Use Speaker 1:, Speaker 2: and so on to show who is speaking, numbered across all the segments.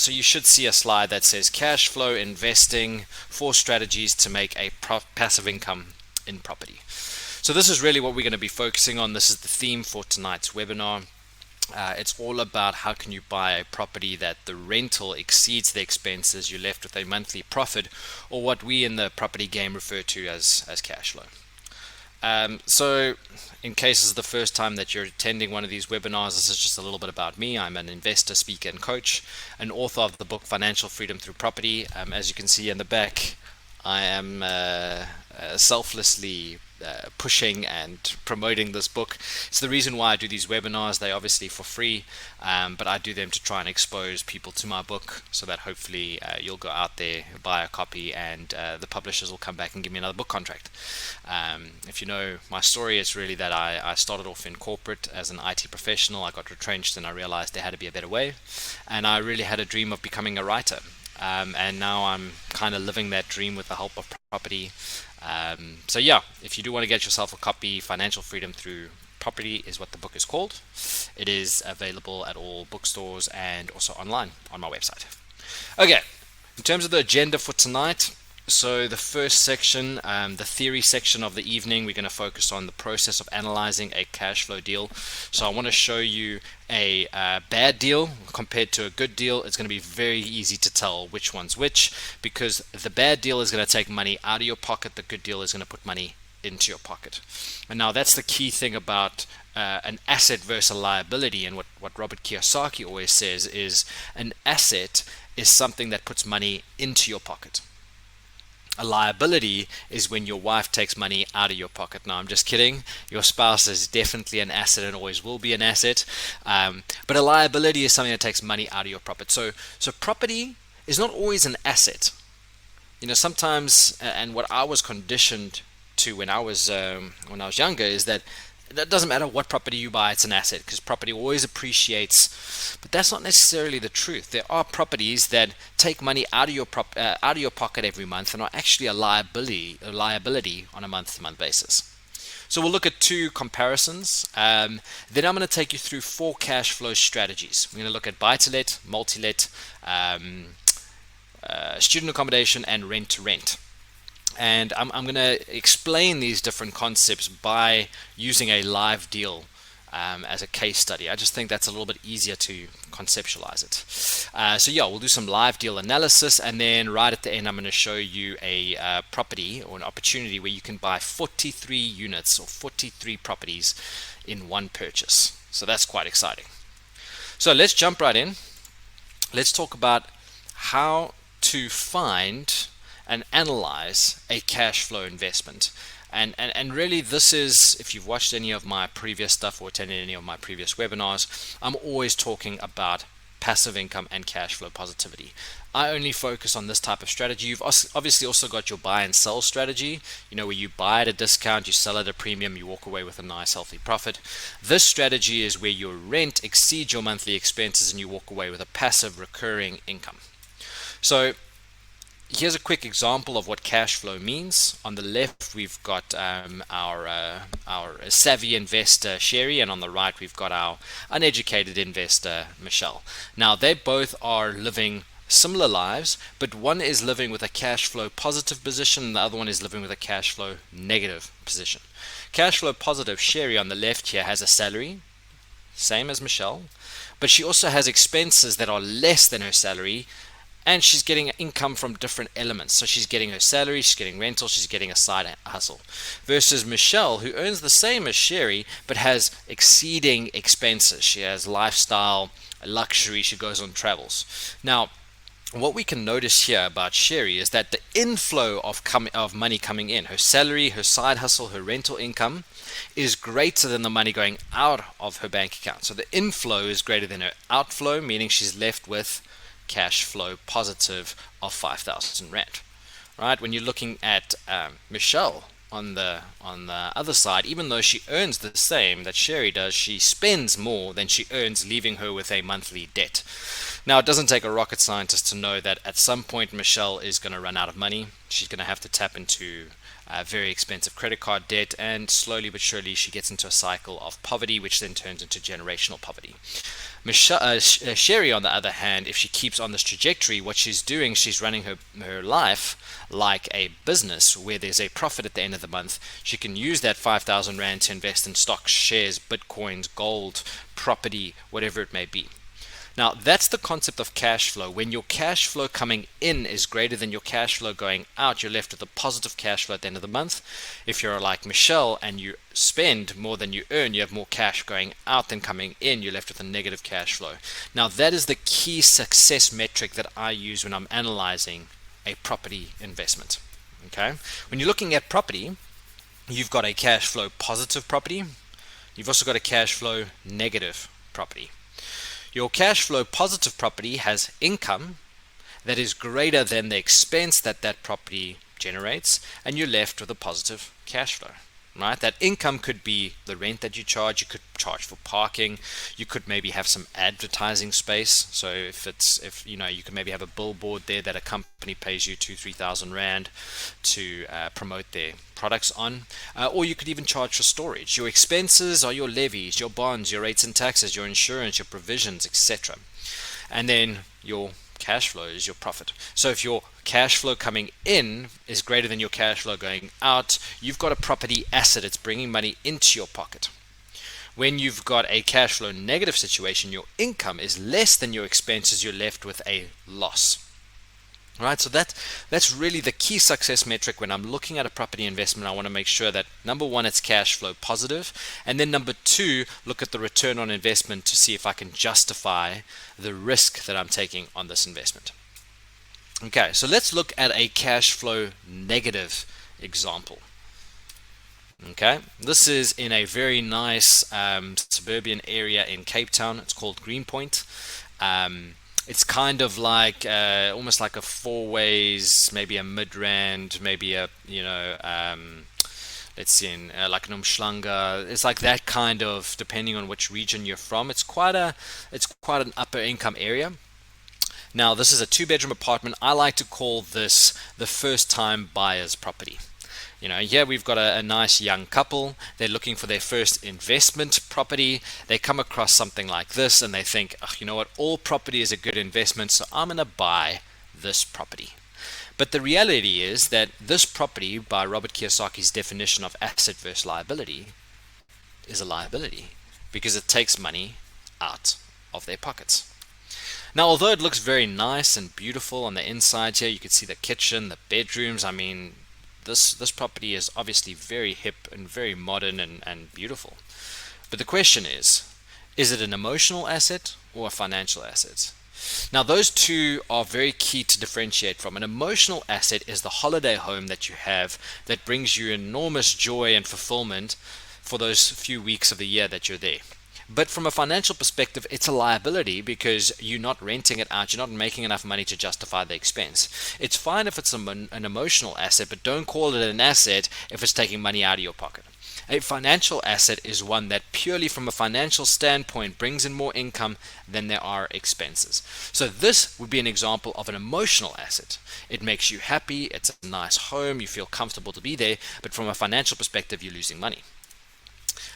Speaker 1: So you should see a slide that says cash flow investing, 4 strategies to make a passive income in property. So this is really what we're going to be focusing on. This is the theme for tonight's webinar. It's all about how can you buy a property that the rental exceeds the expenses, you're left with a monthly profit, or what we in the property game refer to as cash flow. So in case this is the first time that you're attending one of these webinars, this is just a little bit about me. I'm an investor, speaker, and coach, an author of the book Financial Freedom Through Property. As you can see in the back, I am selflessly pushing and promoting this book. It's the reason why I do these webinars. They're obviously for free, but I do them to try and expose people to my book so that hopefully you'll go out there, buy a copy, and the publishers will come back and give me another book contract. If you know my story, it's really that I started off in corporate as an IT professional. I got retrenched and I realized there had to be a better way, and I really had a dream of becoming a writer. And now I'm kind of living that dream with the help of property. So yeah, if you do want to get yourself a copy, Financial Freedom Through Property is what the book is called. It is available at all bookstores and also online on my website. Okay, in terms of the agenda for tonight, so the first section, the theory section of the evening, we're going to focus on the process of analyzing a cash flow deal. So I want to show you a bad deal compared to a good deal. It's going to be very easy to tell which one's which, because the bad deal is going to take money out of your pocket. The good deal is going to put money into your pocket. And now that's the key thing about an asset versus a liability, and what Robert Kiyosaki always says is an asset is something that puts money into your pocket. A liability is when your wife takes money out of your pocket. Now, I'm just kidding. Your spouse is definitely an asset and always will be an asset. But a liability is something that takes money out of your pocket. So property is not always an asset. You know, sometimes, and what I was conditioned to when I was younger is that it doesn't matter what property you buy, it's an asset, because property always appreciates. But that's not necessarily the truth. There are properties that take money out of your pocket every month and are actually a liability on a month-to-month basis. So we'll look at 2 comparisons. Then I'm going to take you through 4 cash flow strategies. We're going to look at buy-to-let, multi-let, student accommodation, and rent-to-rent. And I'm going to explain these different concepts by using a live deal as a case study. I just think that's a little bit easier to conceptualize it. So yeah, we'll do some live deal analysis, and then right at the end I'm going to show you a property or an opportunity where you can buy 43 units or 43 properties in one purchase. So that's quite exciting. So let's jump right in. Let's talk about how to find and analyze a cash flow investment. And really, this is, if you've watched any of my previous stuff or attended any of my previous webinars, I'm always talking about passive income and cash flow positivity. I only focus on this type of strategy. You've obviously also got your buy and sell strategy, you know, where you buy at a discount, you sell at a premium, you walk away with a nice healthy profit. This strategy is where your rent exceeds your monthly expenses and you walk away with a passive recurring income. So here's a quick example of what cash flow means. On the left, we've got our savvy investor, Sherry, and on the right, we've got our uneducated investor, Michelle. Now, they both are living similar lives, but one is living with a cash flow positive position, and the other one is living with a cash flow negative position. Cash flow positive, Sherry, on the left here, has a salary, same as Michelle, but she also has expenses that are less than her salary, and she's getting income from different elements. So she's getting her salary, she's getting rental, she's getting a side hustle. Versus Michelle, who earns the same as Sherry, but has exceeding expenses. She has lifestyle, luxury, she goes on travels. Now, what we can notice here about Sherry is that the inflow of money coming in, her salary, her side hustle, her rental income, is greater than the money going out of her bank account. So the inflow is greater than her outflow, meaning she's left with cash flow positive of 5,000 rand. Right? When you're looking at Michelle on the other side, even though she earns the same that Sherry does, she spends more than she earns, leaving her with a monthly debt. Now, it doesn't take a rocket scientist to know that at some point Michelle is going to run out of money. She's going to have to tap into very expensive credit card debt, and slowly but surely she gets into a cycle of poverty, which then turns into generational poverty. Sherry, on the other hand, if she keeps on this trajectory, what she's doing, she's running her life like a business where there's a profit at the end of the month. She can use that 5,000 Rand to invest in stocks, shares, bitcoins, gold, property, whatever it may be. Now, that's the concept of cash flow. When your cash flow coming in is greater than your cash flow going out, you're left with a positive cash flow at the end of the month. If you're like Michelle and you spend more than you earn, you have more cash going out than coming in, you're left with a negative cash flow. Now, that is the key success metric that I use when I'm analyzing a property investment. Okay? When you're looking at property, you've got a cash flow positive property. You've also got a cash flow negative property. Your cash flow positive property has income that is greater than the expense that that property generates, and you're left with a positive cash flow. Right? That income could be the rent that you charge. You could charge for parking. You could maybe have some advertising space. So if you could maybe have a billboard there that a company pays you 2,000-3,000 Rand to promote their products on, or you could even charge for storage. Your expenses are your levies, your bonds, your rates and taxes, your insurance, your provisions, etc. And then your cash flow is your profit. So if your cash flow coming in is greater than your cash flow going out, you've got a property asset. It's bringing money into your pocket. When you've got a cash flow negative situation, your income is less than your expenses, you're left with a loss. Right, so that's really the key success metric when I'm looking at a property investment. I want to make sure that number one, it's cash flow positive, and then number two, look at the return on investment to see if I can justify the risk that I'm taking on this investment. Okay, so let's look at a cash flow negative example. Okay, this is in a very nice suburban area in Cape Town. It's called Greenpoint. It's kind of like almost like a four ways, maybe a Midrand, maybe a let's see, like an Umhlanga. It's like that kind of, depending on which region you're from. It's quite an upper income area. Now, this is a 2-bedroom apartment. I like to call this the first time buyer's property. Here we've got a nice young couple. They're looking for their first investment property. They come across something like this and they think, oh, you know what, all property is a good investment, so I'm going to buy this property. But the reality is that this property, by Robert Kiyosaki's definition of asset versus liability, is a liability because it takes money out of their pockets. Now, although it looks very nice and beautiful on the inside here, you can see the kitchen, the bedrooms. I mean, this property is obviously very hip and very modern and beautiful. But the question is it an emotional asset or a financial asset? Now, those two are very key to differentiate from. An emotional asset is the holiday home that you have that brings you enormous joy and fulfillment for those few weeks of the year that you're there. But from a financial perspective, it's a liability because you're not renting it out. You're not making enough money to justify the expense. It's fine if it's an emotional asset, but don't call it an asset if it's taking money out of your pocket. A financial asset is one that purely from a financial standpoint brings in more income than there are expenses. So this would be an example of an emotional asset. It makes you happy. It's a nice home. You feel comfortable to be there. But from a financial perspective, you're losing money.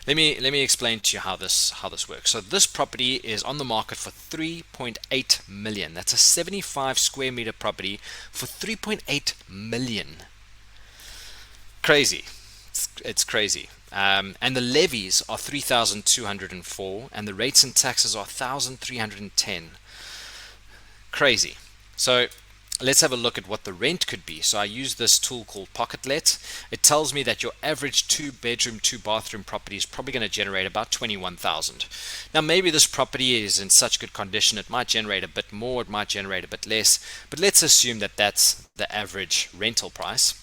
Speaker 1: Let me explain to you how this works. So this property is on the market for 3.8 million. That's a 75 square meter property for 3.8 million. Crazy. It's crazy. And the levies are 3,204 and the rates and taxes are 1,310. Crazy. So let's have a look at what the rent could be. So I use this tool called Pocketlet. It tells me that your average 2-bedroom, 2-bathroom property is probably going to generate about 21,000. Now, maybe this property is in such good condition, it might generate a bit more, it might generate a bit less, but let's assume that that's the average rental price.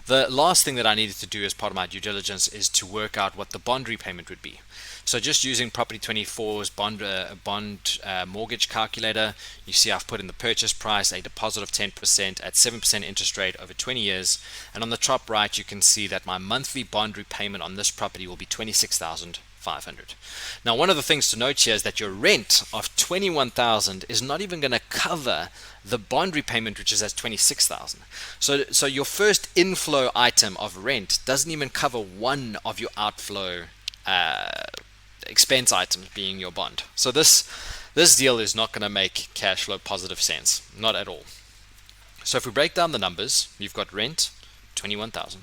Speaker 1: The last thing that I needed to do as part of my due diligence is to work out what the bond repayment would be. So just using Property 24's bond mortgage calculator, you see I've put in the purchase price, a deposit of 10% at 7% interest rate over 20 years. And on the top right, you can see that my monthly bond repayment on this property will be 26,500. Now, one of the things to note here is that your rent of 21,000 is not even going to cover the bond repayment, which is at 26,000. So your first inflow item of rent doesn't even cover one of your outflow expense items being your bond. So this deal is not going to make cash flow positive sense, not at all. So if we break down the numbers, you've got rent, 21,000.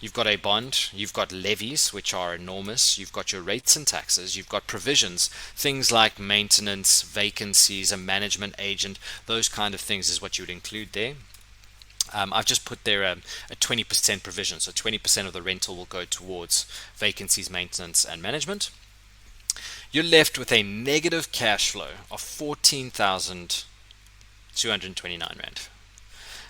Speaker 1: You've got a bond, you've got levies, which are enormous, you've got your rates and taxes, you've got provisions, things like maintenance, vacancies, a management agent, those kind of things is what you would include there. I've just put there a 20% provision, so 20% of the rental will go towards vacancies, maintenance, and management. You're left with a negative cash flow of 14,229 Rand.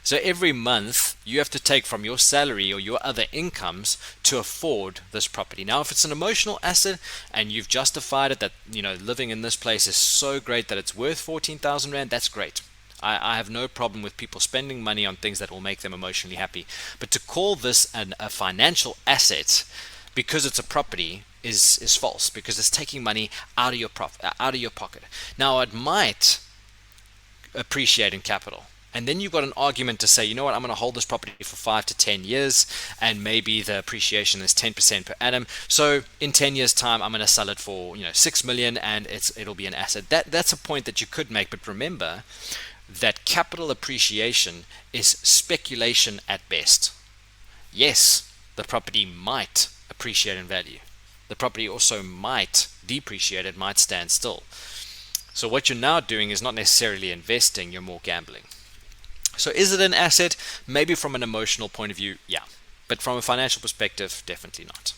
Speaker 1: So every month you have to take from your salary or your other incomes to afford this property. Now, if it's an emotional asset and you've justified it that living in this place is so great that it's worth 14,000 Rand, that's great. I have no problem with people spending money on things that will make them emotionally happy. But to call this a financial asset because it's a property is false, because it's taking money out of your pocket. Now, it might appreciate in capital. And then you've got an argument to say, you know what, I'm going to hold this property for 5 to 10 years, and maybe the appreciation is 10% per annum. So in 10 years' time, I'm going to sell it for 6 million, and it'll be an asset. That's a point that you could make, but remember that capital appreciation is speculation at best. Yes, the property might appreciate in value. The property also might depreciate, it might stand still. So what you're now doing is not necessarily investing, you're more gambling. So is it an asset? Maybe from an emotional point of view, yeah. But from a financial perspective, definitely not.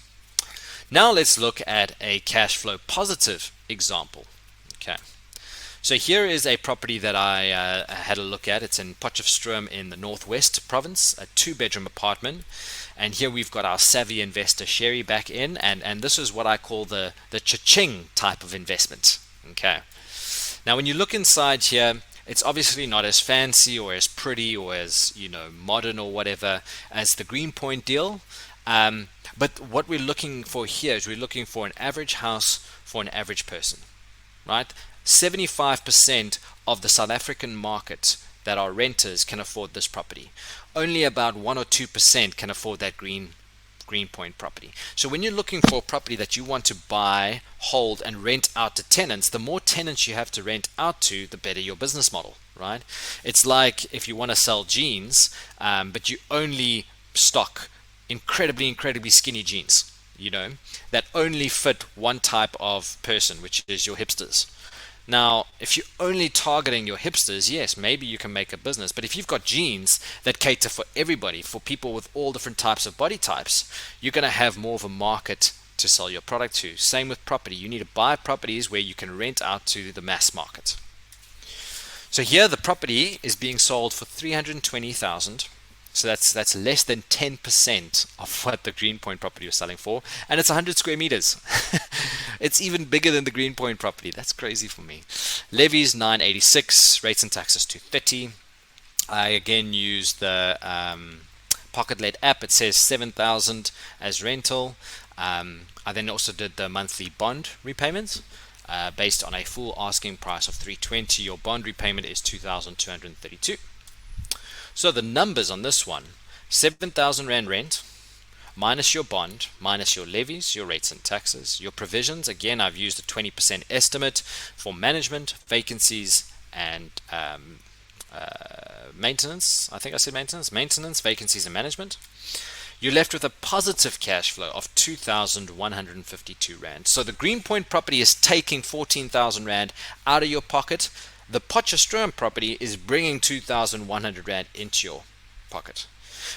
Speaker 1: Now let's look at a cash flow positive example. Okay. So here is a property that I had a look at. It's in Potchefstroom in the Northwest province, a 2-bedroom apartment. And here we've got our savvy investor Sherry back in, and this is what I call the cha-ching type of investment. Okay. Now when you look inside here, it's obviously not as fancy or as pretty or as modern or whatever as the Greenpoint deal. But what we're looking for here is we're looking for an average house for an average person, right? 75% of the South African market that are renters can afford this property. Only about 1 or 2% can afford that Greenpoint property. So when you're looking for a property that you want to buy, hold, and rent out to tenants, the more tenants you have to rent out to, the better your business model, right? It's like if you want to sell jeans, but you only stock incredibly skinny jeans, that only fit one type of person, which is your hipsters. Now, if you're only targeting your hipsters, yes, maybe you can make a business. But if you've got jeans that cater for everybody, for people with all different types of body types, you're going to have more of a market to sell your product to. Same with property. You need to buy properties where you can rent out to the mass market. So here the property is being sold for 320,000. So that's less than 10% of what the Greenpoint property was selling for, and it's 100 square meters. It's even bigger than the Greenpoint property. That's crazy for me. Levies 986, rates and taxes 230. I again use the Pocket-Let app. It says 7,000 as rental. I then also did the monthly bond repayments. Based on a full asking price of 320, your bond repayment is 2,232. So the numbers on this one, 7,000 Rand rent, minus your bond, minus your levies, your rates and taxes, your provisions. Again, I've used a 20% estimate for management, vacancies, and maintenance. I think I said maintenance, vacancies, and management. You're left with a positive cash flow of 2,152 Rand. So the Greenpoint property is taking 14,000 Rand out of your pocket. The Potchefstroom property is bringing 2,100 Rand into your pocket.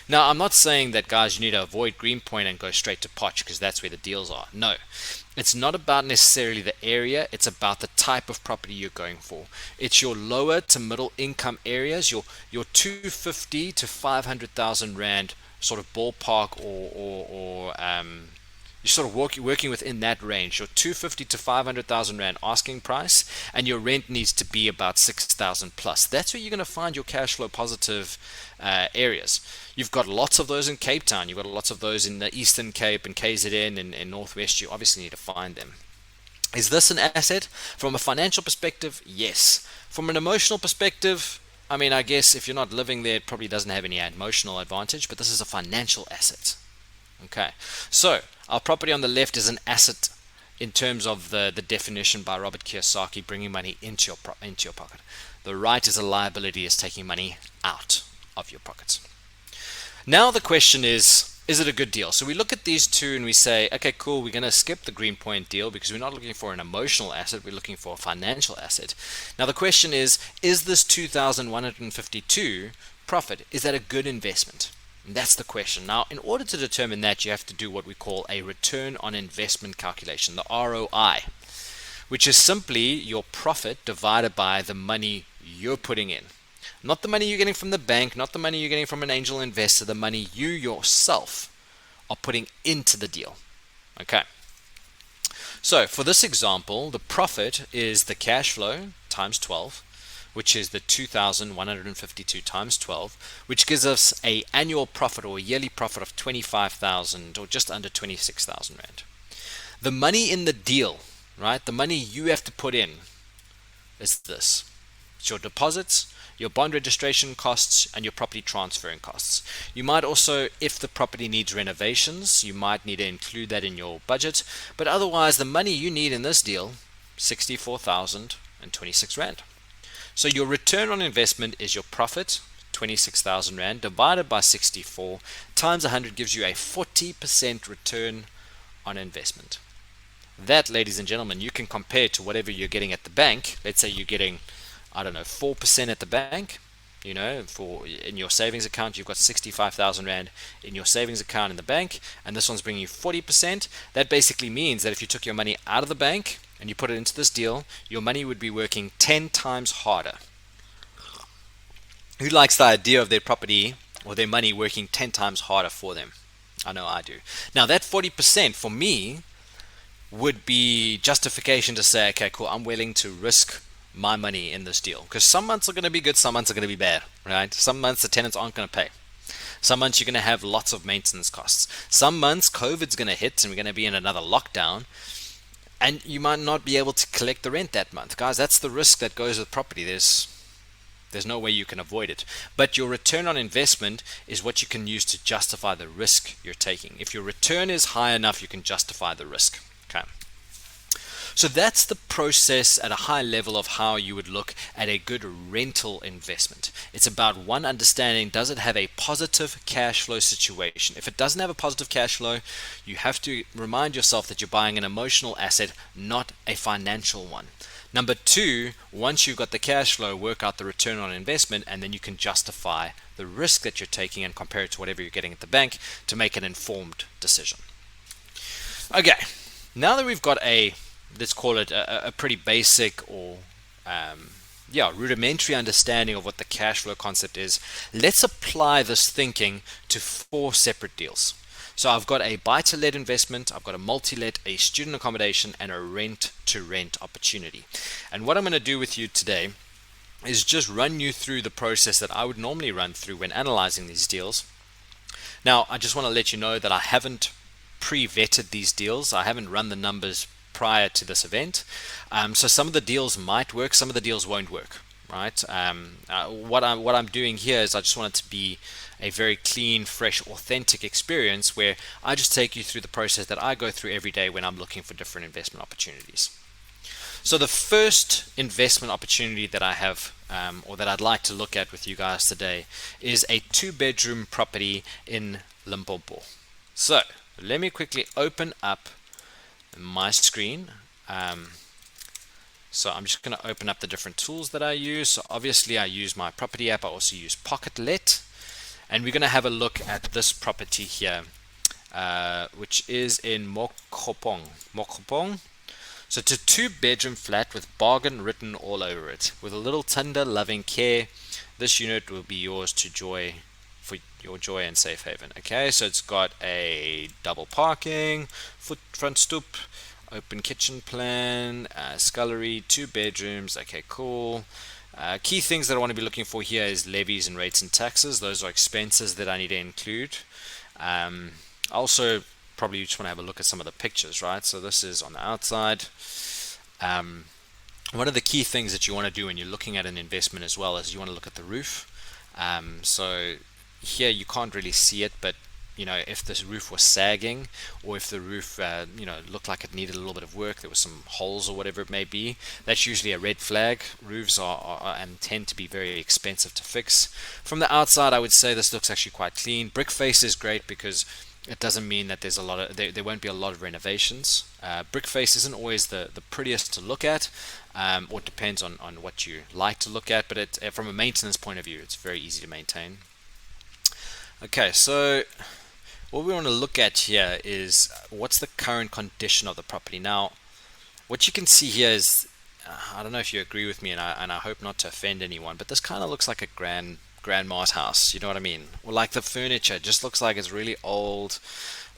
Speaker 1: Now, I'm not saying that, guys, you need to avoid Greenpoint and go straight to Potch because that's where the deals are. No, it's not about necessarily the area. It's about the type of property you're going for. It's your lower to middle income areas, your 250 to 500,000 Rand sort of ballpark, or you're sort of working within that range, your 250 to 500,000 Rand asking price, and your rent needs to be about 6,000 plus. That's where you're going to find your cash flow positive areas. You've got lots of those in Cape Town. You've got lots of those in the Eastern Cape and KZN and in Northwest. You obviously need to find them. Is this an asset? From a financial perspective, yes. From an emotional perspective, I mean, I guess if you're not living there, it probably doesn't have any emotional advantage, but this is a financial asset. Okay, so our property on the left is an asset. in terms of the definition by Robert Kiyosaki, bringing money into your pocket. The right is a liability, is taking money out of your pockets. Now the question is it a good deal? So we look at these two and we say, okay, cool, we're going to skip the Greenpoint deal because we're not looking for an emotional asset, we're looking for a financial asset. Now the question is this 2,152 profit, is that a good investment? And that's the question. Now, in order to determine that, you have to do what we call a return on investment calculation, the ROI, which is simply your profit divided by the money you're putting in. Not the money you're getting from the bank, not the money you're getting from an angel investor, the money you yourself are putting into the deal. Okay. So for this example, the profit is the cash flow times 12, which is the 2,152 times 12, which gives us a annual profit or a yearly profit of 25,000 or just under 26,000 Rand. The money in the deal, right? The money you have to put in is this. It's your deposits, your bond registration costs, and your property transferring costs. You might also, if the property needs renovations, you might need to include that in your budget. But otherwise, the money you need in this deal, 64,026 Rand. So your return on investment is your profit, 26,000 Rand, divided by 64 times 100 gives you a 40% return on investment. That, ladies and gentlemen, you can compare to whatever you're getting at the bank. Let's say you're getting, I don't know, 4% at the bank. You know, for in your savings account, you've got 65,000 Rand in your savings account in the bank, and this one's bringing you 40%. That basically means that if you took your money out of the bank and you put it into this deal, your money would be working 10 times harder. Who likes the idea of their property or their money working 10 times harder for them? I know I do. Now that 40% for me would be justification to say, okay, cool, I'm willing to risk my money in this deal, because some months are going to be good, some months are going to be bad, right? Some months the tenants aren't going to pay. Some months you're going to have lots of maintenance costs. Some months COVID's going to hit and we're going to be in another lockdown, and you might not be able to collect the rent that month. Guys, that's the risk that goes with property. There's no way you can avoid it. But your return on investment is what you can use to justify the risk you're taking. If your return is high enough, you can justify the risk. Okay. So that's the process at a high level of how you would look at a good rental investment. It's about one, understanding, does it have a positive cash flow situation? If it doesn't have a positive cash flow, you have to remind yourself that you're buying an emotional asset, not a financial one. Number two, once you've got the cash flow, work out the return on investment, and then you can justify the risk that you're taking and compare it to whatever you're getting at the bank to make an informed decision. Okay, now that we've got let's call it a pretty basic or rudimentary understanding of what the cash flow concept is, let's apply this thinking to 4 separate deals. So I've got a buy-to-let investment, I've got a multi-let, a student accommodation, and a rent-to-rent opportunity. And what I'm going to do with you today is just run you through the process that I would normally run through when analyzing these deals. Now, I just want to let you know that I haven't pre-vetted these deals. I haven't run the numbers prior to this event. So some of the deals might work, some of the deals won't work, right? What I'm doing here is I just want it to be a very clean, fresh, authentic experience where I just take you through the process that I go through every day when I'm looking for different investment opportunities. So the first investment opportunity that I have or that I'd like to look at with you guys today is a 2-bedroom property in Limpopo. So let me quickly open up my screen. So I'm just going to open up the different tools that I use. So obviously I use my property app. I also use Pocket Let, and we're going to have a look at this property here, which is in Mokopong. So it's a 2-bedroom flat with bargain written all over it. With a little tender loving care, this unit will be yours to joy, for your joy and safe haven. Okay, so it's got a double parking, front stoop, open kitchen plan, scullery, 2 bedrooms. Okay, cool. Key things that I want to be looking for here is levies and rates and taxes. Those are expenses that I need to include. Also, probably you just want to have a look at some of the pictures, right? So this is on the outside. One of the key things that you want to do when you're looking at an investment as well is you want to look at the roof. So here you can't really see it, but if this roof was sagging, or if the roof looked like it needed a little bit of work, there was some holes or whatever it may be, that's usually a red flag. Roofs are and tend to be very expensive to fix. From the outside, I would say this looks actually quite clean. Brick face is great because it doesn't mean that there's a lot of there won't be a lot of renovations. Brick face isn't always the prettiest to look at, or it depends on what you like to look at, but from a maintenance point of view, it's very easy to maintain. Okay, so what we want to look at here is what's the current condition of the property. Now, what you can see here is, I don't know if you agree with me, and I hope not to offend anyone, but this kind of looks like a grandma's house. You know what I mean? Or like the furniture just looks like it's really old,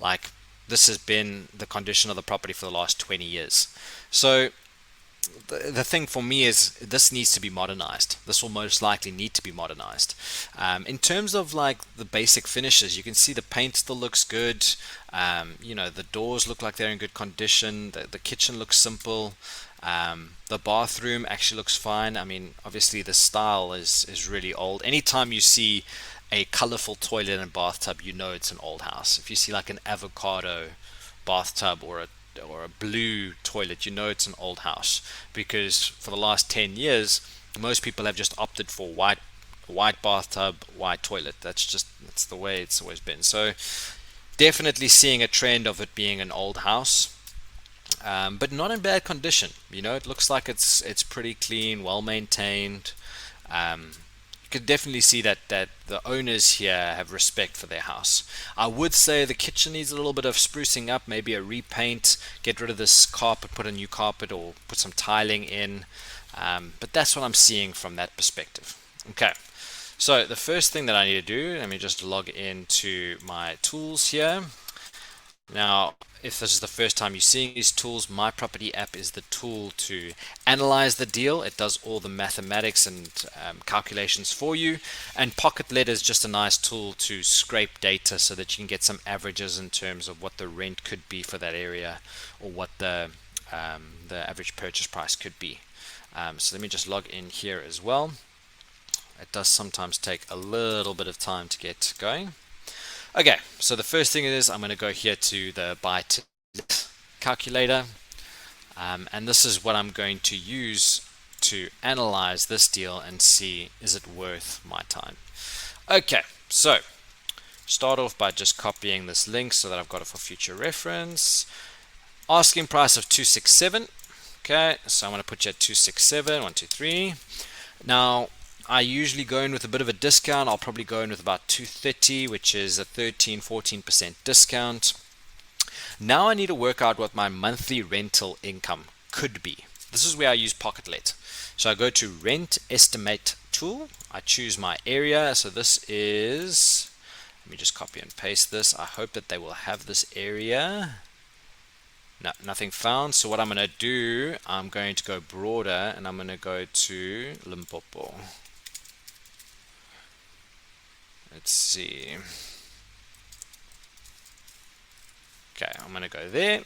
Speaker 1: like this has been the condition of the property for the last 20 years. So the thing for me is this needs to be modernized. This will most likely need to be modernized. In terms of like the basic finishes, you can see the paint still looks good. The doors look like they're in good condition. The kitchen looks simple. The bathroom actually looks fine. I mean, obviously the style is really old. Anytime you see a colorful toilet and bathtub, you know it's an old house. If you see like an avocado bathtub or a blue toilet, you know it's an old house, because for the last 10 years most people have just opted for white bathtub, white toilet. That's the way it's always been. So definitely seeing a trend of it being an old house, but not in bad condition. It looks like it's pretty clean, well maintained. You could definitely see that the owners here have respect for their house. I would say the kitchen needs a little bit of sprucing up, maybe a repaint, get rid of this carpet, put a new carpet, or put some tiling in. But that's what I'm seeing from that perspective. Okay, so the first thing that I need to do, let me just log into my tools here. Now, if this is the first time you're seeing these tools, My Property app is the tool to analyze the deal. It does all the mathematics and calculations for you. And Pocketlet is just a nice tool to scrape data so that you can get some averages in terms of what the rent could be for that area, or what the average purchase price could be. So let me just log in here as well. It does sometimes take a little bit of time to get going. Okay, so the first thing is I'm going to go here to the buy to let calculator, and this is what I'm going to use to analyze this deal and see, is it worth my time. Okay, so start off by just copying this link so that I've got it for future reference. Asking price of 267. Okay, so I'm going to put you at 267, 1, 2, 3. Now, I usually go in with a bit of a discount. I'll probably go in with about 230, which is a 13-14% discount. Now I need to work out what my monthly rental income could be. This is where I use Pocketlet. So I go to Rent Estimate tool. I choose my area. So this is, let me just copy and paste this. I hope that they will have this area. No, nothing found. So what I'm going to do, I'm going to go broader, and I'm going to go to Limpopo. Let's see. Okay, I'm going to go there.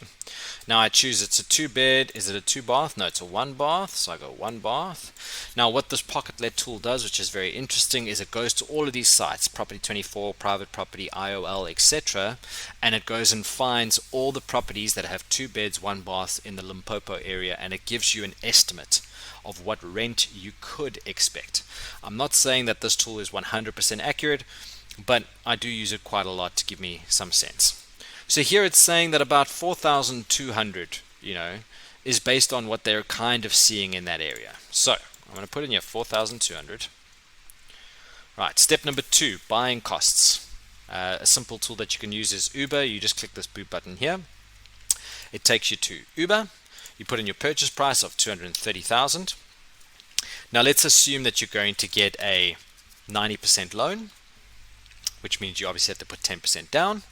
Speaker 1: Now I choose it's a 2-bed. Is it a 2-bath? No, it's a 1-bath. So I go 1 bath. Now what this Pocketlet tool does, which is very interesting, is it goes to all of these sites, Property 24, Private Property, IOL, etc. And it goes and finds all the properties that have 2 beds, 1 bath in the Limpopo area, and it gives you an estimate of what rent you could expect. I'm not saying that this tool is 100% accurate, but I do use it quite a lot to give me some sense. So here it's saying that about 4,200, is based on what they're kind of seeing in that area. So I'm going to put in here 4,200. Right, step number 2, buying costs. A simple tool that you can use is Uber. You just click this boot button here. It takes you to Uber. You put in your purchase price of 230,000. Now let's assume that you're going to get a 90% loan, which means you obviously have to put 10% down.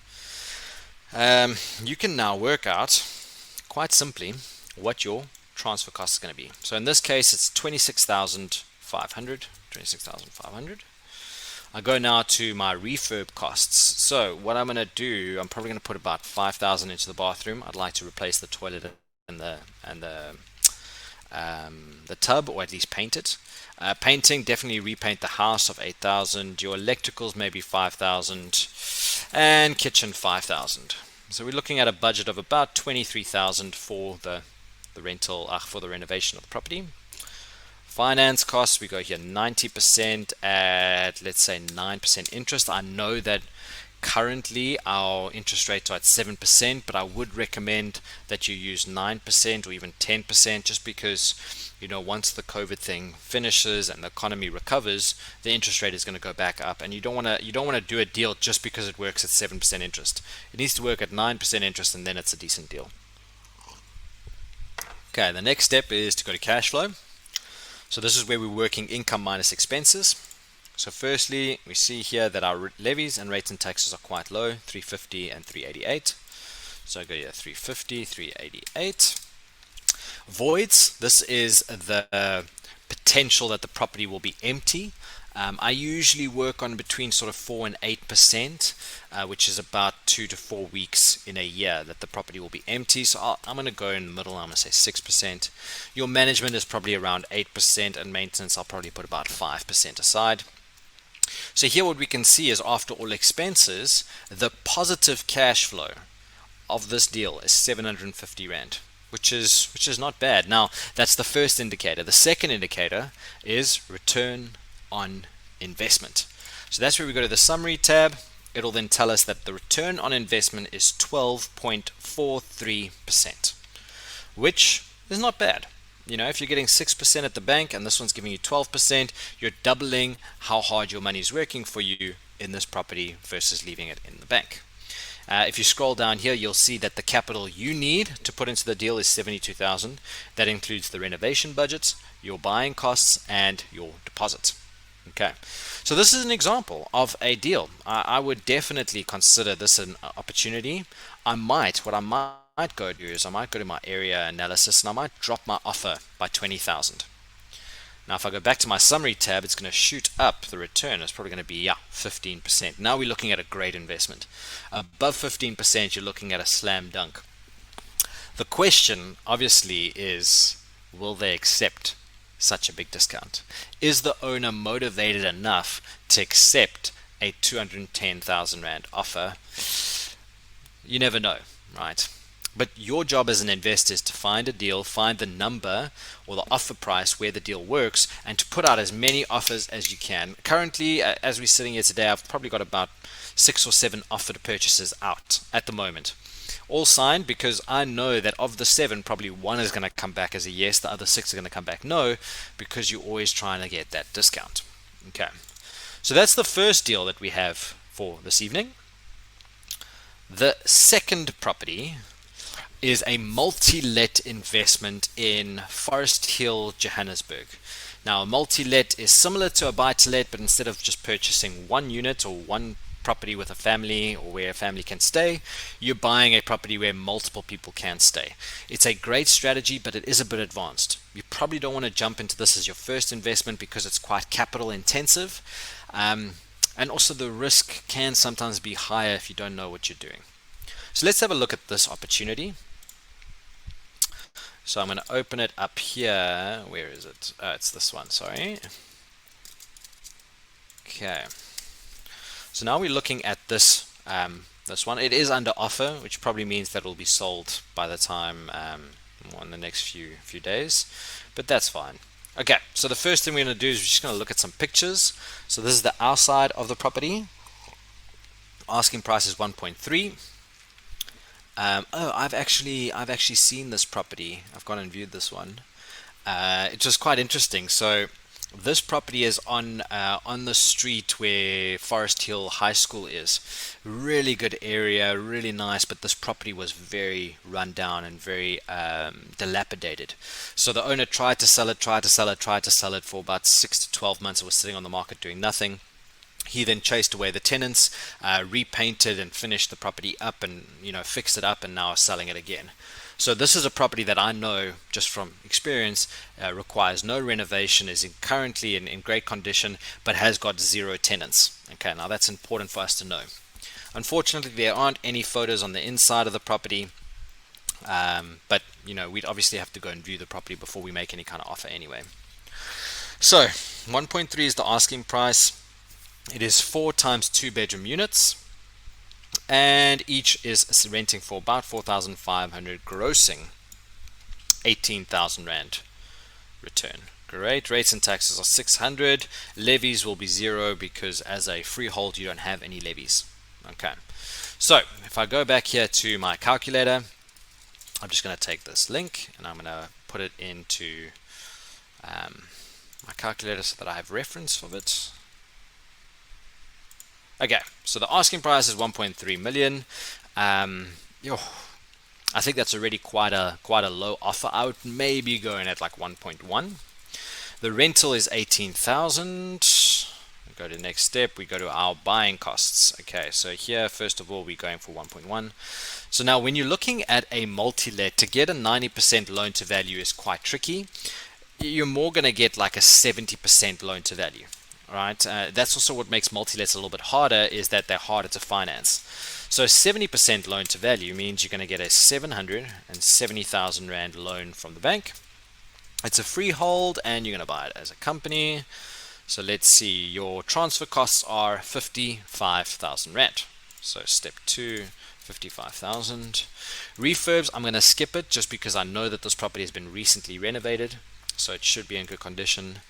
Speaker 1: You can now work out quite simply what your transfer cost is going to be. So in this case, it's 26,500. I go now to my refurb costs. So what I'm going to do, I'm probably going to put about 5,000 into the bathroom. I'd like to replace the toilet and the the tub, or at least paint it. Painting, definitely repaint the house of 8,000. Your electricals maybe 5,000, and kitchen 5,000. So we're looking at a budget of about 23,000 for the rental, for the renovation of the property. Finance costs, we go here 90% at, let's say, 9% interest. I know that currently our interest rates are at 7%, but I would recommend that you use 9% or even 10%, just because, once the COVID thing finishes and the economy recovers, the interest rate is going to go back up, and you don't want to do a deal just because it works at 7% interest. It needs to work at 9% interest, and then it's a decent deal. Okay, the next step is to go to cash flow. So this is where we're working income minus expenses. So firstly, we see here that our levies and rates and taxes are quite low, 350 and 388. So I go here, 350, 388. Voids, this is the potential that the property will be empty. I usually work on between sort of 4 and 8%, which is about 2 to 4 weeks in a year that the property will be empty. So I'm going to go in the middle. I'm going to say 6%. Your management is probably around 8%, and maintenance I'll probably put about 5% aside. So here what we can see is, after all expenses, the positive cash flow of this deal is 750 Rand. Which is not bad. Now, that's the first indicator. The second indicator is return on investment. So that's where we go to the summary tab. It'll then tell us that the return on investment is 12.43%, which is not bad. If you're getting 6% at the bank and this one's giving you 12%, you're doubling how hard your money is working for you in this property versus leaving it in the bank. If you scroll down here, you'll see that the capital you need to put into the deal is 72,000. That includes the renovation budgets, your buying costs, and your deposit. Okay, so this is an example of a deal. I would definitely consider this an opportunity. What I might go do is I might go to my area analysis and I might drop my offer by 20,000. Now, if I go back to my summary tab, it's going to shoot up the return. It's probably going to be 15%. Now we're looking at a great investment. Above 15%, you're looking at a slam dunk. The question, obviously, is, will they accept such a big discount? Is the owner motivated enough to accept a 210,000 Rand offer? You never know, right? But your job as an investor is to find a deal, find the number or the offer price where the deal works, and to put out as many offers as you can. Currently, as we're sitting here today, I've probably got about 6 or 7 offered purchases out at the moment. All signed, because I know that of the 7, probably 1 is going to come back as a yes, the other 6 are going to come back no, because you're always trying to get that discount. Okay, so that's the first deal that we have for this evening. The second property is a multi-let investment in Forest Hill, Johannesburg. Now, a multi-let is similar to a buy-to-let, but instead of just purchasing one unit or one property with a family or where a family can stay, you're buying a property where multiple people can stay. It's a great strategy, but it is a bit advanced. You probably don't want to jump into this as your first investment because it's quite capital intensive, and also the risk can sometimes be higher if you don't know what you're doing. So let's have a look at this opportunity. So I'm going to open it up here. Where is it? It's this one, sorry. Okay. So now we're looking at this this one. It is under offer, which probably means that it will be sold by the time in the next few days, but that's fine. Okay, so the first thing we're going to do is we're just going to look at some pictures. So this is the outside of the property. Asking price is 1.3. I've actually seen this property. I've gone and viewed this one. It was quite interesting. So this property is on the street where Forest Hill High School is. Really good area, really nice, but this property was very run down and very dilapidated. So the owner tried to sell it for about 6 to 12 months. It was sitting on the market doing nothing. He then chased away the tenants, repainted and finished the property up, and fixed it up, and now is selling it again. So this is a property that I know just from experience requires no renovation, is currently in great condition, but has got 0 tenants. Okay, now that's important for us to know. Unfortunately, there aren't any photos on the inside of the property. But we'd obviously have to go and view the property before we make any kind of offer anyway. So 1.3 is the asking price. It is 4 times 2-bedroom units, and each is renting for about 4,500, grossing 18,000 rand return. Great. Rates and taxes are 600. Levies will be 0 because as a freehold you don't have any levies. Okay, so if I go back here to my calculator, I'm just going to take this link and I'm going to put it into my calculator so that I have reference of it. Okay, so the asking price is 1.3 million. I think that's already quite a low offer. I would maybe go in at like 1.1. The rental is 18,000. We go to the next step. We go to our buying costs. Okay, so here first of all we're going for 1.1. So now when you're looking at a multi-let, to get a 90% loan to value is quite tricky. You're more going to get like a 70% loan to value. Right, that's also what makes multi-lets a little bit harder, is that they're harder to finance. So 70% loan to value means you're going to get a 770,000 rand loan from the bank. It's a freehold and you're going to buy it as a company. So let's see, your transfer costs are 55,000 rand. So step 2, 55,000. Refurbs, I'm going to skip it just because I know that this property has been recently renovated, so it should be in good condition.